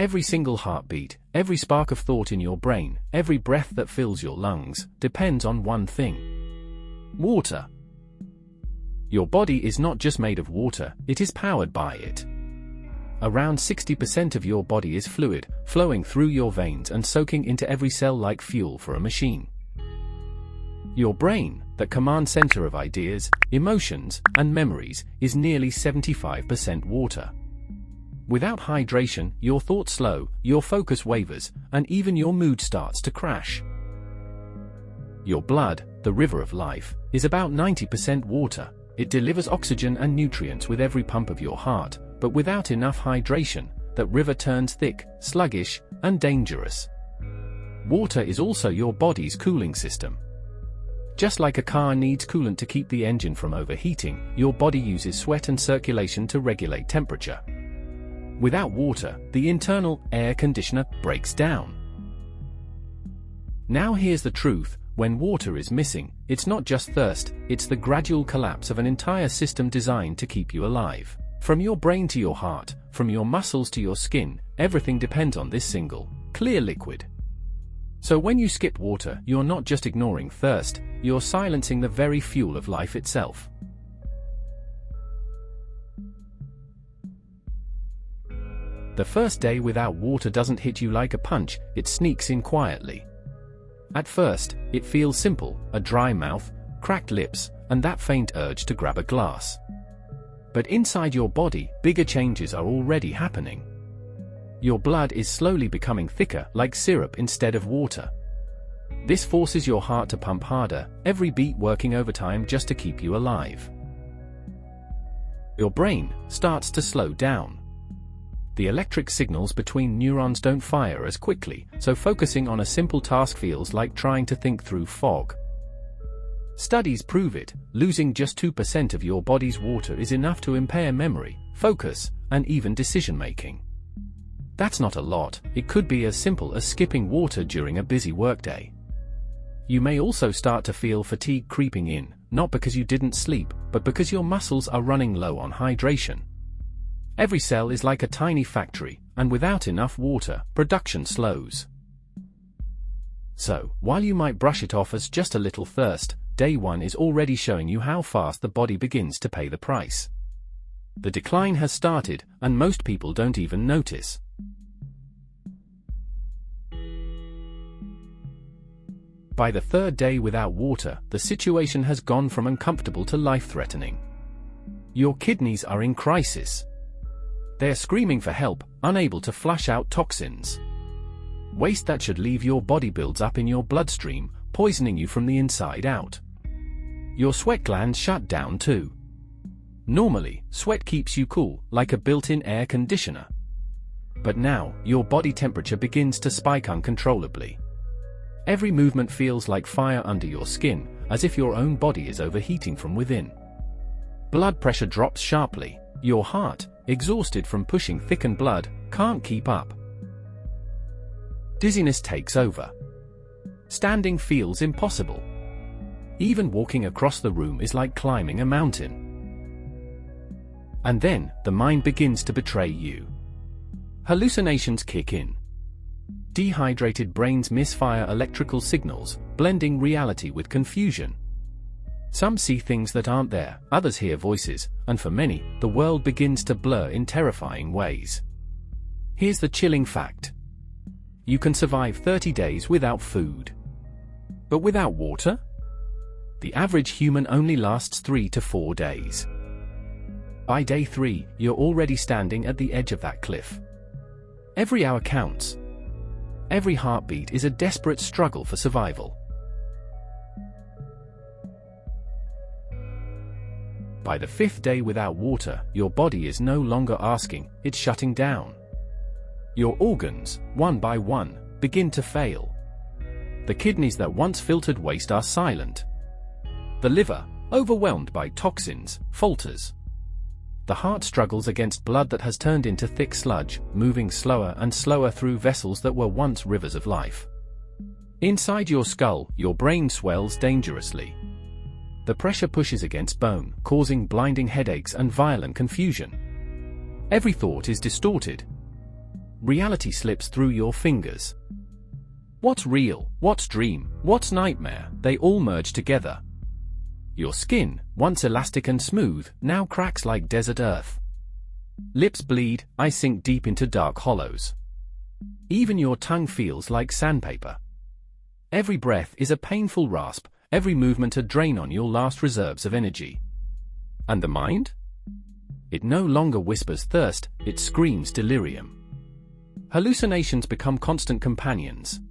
Every single heartbeat, every spark of thought in your brain, every breath that fills your lungs, depends on one thing: water. Your body is not just made of water, it is powered by it. Around 60% of your body is fluid, flowing through your veins and soaking into every cell like fuel for a machine. Your brain, the command center of ideas, emotions, and memories, is nearly 75% water. Without hydration, your thoughts slow, your focus wavers, and even your mood starts to crash. Your blood, the river of life, is about 90% water. It delivers oxygen and nutrients with every pump of your heart, but without enough hydration, that river turns thick, sluggish, and dangerous. Water is also your body's cooling system. Just like a car needs coolant to keep the engine from overheating, your body uses sweat and circulation to regulate temperature. Without water, the internal air conditioner breaks down. Now here's the truth: when water is missing, it's not just thirst, it's the gradual collapse of an entire system designed to keep you alive. From your brain to your heart, from your muscles to your skin, everything depends on this single, clear liquid. So when you skip water, you're not just ignoring thirst, you're silencing the very fuel of life itself. The first day without water doesn't hit you like a punch, it sneaks in quietly. At first, it feels simple: a dry mouth, cracked lips, and that faint urge to grab a glass. But inside your body, bigger changes are already happening. Your blood is slowly becoming thicker, like syrup instead of water. This forces your heart to pump harder, every beat working overtime just to keep you alive. Your brain starts to slow down. The electric signals between neurons don't fire as quickly, so focusing on a simple task feels like trying to think through fog. Studies prove it: losing just 2% of your body's water is enough to impair memory, focus, and even decision-making. That's not a lot. It could be as simple as skipping water during a busy workday. You may also start to feel fatigue creeping in, not because you didn't sleep, but because your muscles are running low on hydration. Every cell is like a tiny factory, and without enough water, production slows. So, while you might brush it off as just a little thirst, day one is already showing you how fast the body begins to pay the price. The decline has started, and most people don't even notice. By the third day without water, the situation has gone from uncomfortable to life-threatening. Your kidneys are in crisis. They're screaming for help, unable to flush out toxins. Waste that should leave your body builds up in your bloodstream, poisoning you from the inside out. Your sweat glands shut down too. Normally, sweat keeps you cool, like a built-in air conditioner. But now, your body temperature begins to spike uncontrollably. Every movement feels like fire under your skin, as if your own body is overheating from within. Blood pressure drops sharply. Your heart, exhausted from pushing thickened blood, can't keep up. Dizziness takes over. Standing feels impossible. Even walking across the room is like climbing a mountain. And then, the mind begins to betray you. Hallucinations kick in. Dehydrated brains misfire electrical signals, blending reality with confusion. Some see things that aren't there, others hear voices, and for many, the world begins to blur in terrifying ways. Here's the chilling fact. You can survive 30 days without food. But without water? The average human only lasts 3 to 4 days. By day 3, you're already standing at the edge of that cliff. Every hour counts. Every heartbeat is a desperate struggle for survival. By the 5th day without water, your body is no longer asking, it's shutting down. Your organs, one by one, begin to fail. The kidneys that once filtered waste are silent. The liver, overwhelmed by toxins, falters. The heart struggles against blood that has turned into thick sludge, moving slower and slower through vessels that were once rivers of life. Inside your skull, your brain swells dangerously. The pressure pushes against bone, causing blinding headaches and violent confusion. Every thought is distorted. reality slips through your fingers. What's real, what's dream, what's nightmare, they all merge together. Your skin, once elastic and smooth, now cracks like desert earth. Lips bleed, eyes sink deep into dark hollows. Even your tongue feels like sandpaper. Every breath is a painful rasp, every movement a drain on your last reserves of energy. And the mind? It no longer whispers thirst, it screams delirium. Hallucinations become constant companions.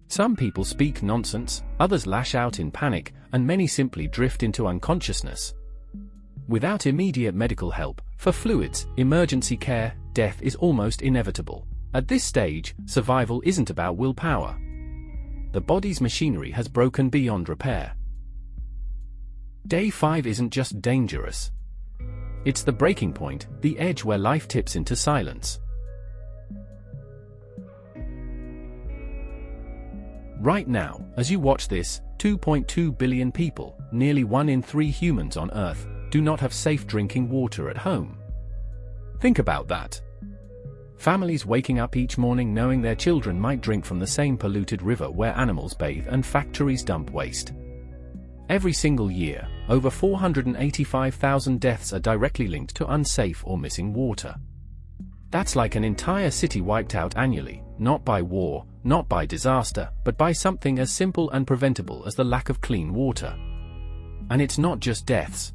Some people speak nonsense, others lash out in panic, and many simply drift into unconsciousness. Without immediate medical help, for fluids, emergency care, death is almost inevitable. At this stage, survival isn't about willpower. The body's machinery has broken beyond repair. Day 5 isn't just dangerous. It's the breaking point, the edge where life tips into silence. Right now, as you watch this, 2.2 billion people, nearly 1 in 3 humans on Earth, do not have safe drinking water at home. Think about that. Families waking up each morning knowing their children might drink from the same polluted river where animals bathe and factories dump waste. Every single year, over 485,000 deaths are directly linked to unsafe or missing water. That's like an entire city wiped out annually, not by war, not by disaster, but by something as simple and preventable as the lack of clean water. And it's not just deaths.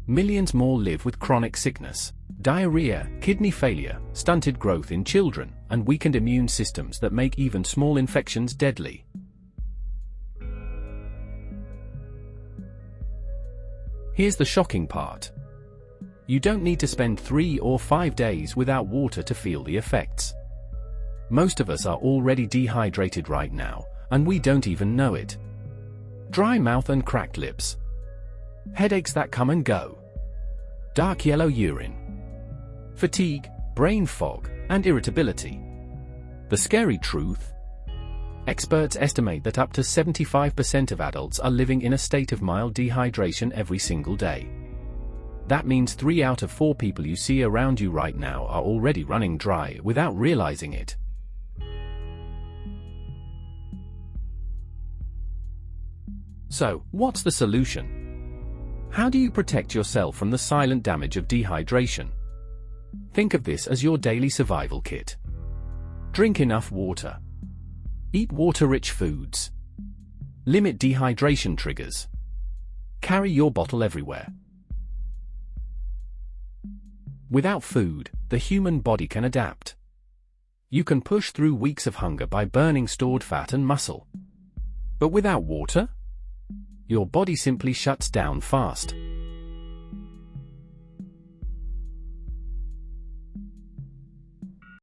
Millions more live with chronic sickness, diarrhea, kidney failure, stunted growth in children, and weakened immune systems that make even small infections deadly. Here's the shocking part. You don't need to spend 3 or 5 days without water to feel the effects. Most of us are already dehydrated right now, and we don't even know it. Dry mouth and cracked lips. Headaches that come and go. Dark yellow urine. Fatigue, brain fog, and irritability. The scary truth? Experts estimate that up to 75% of adults are living in a state of mild dehydration every single day. That means 3 out of 4 people you see around you right now are already running dry without realizing it. So, what's the solution? How do you protect yourself from the silent damage of dehydration? Think of this as your daily survival kit. Drink enough water. Eat water-rich foods. Limit dehydration triggers. Carry your bottle everywhere. Without food, the human body can adapt. You can push through weeks of hunger by burning stored fat and muscle. But without water? Your body simply shuts down fast.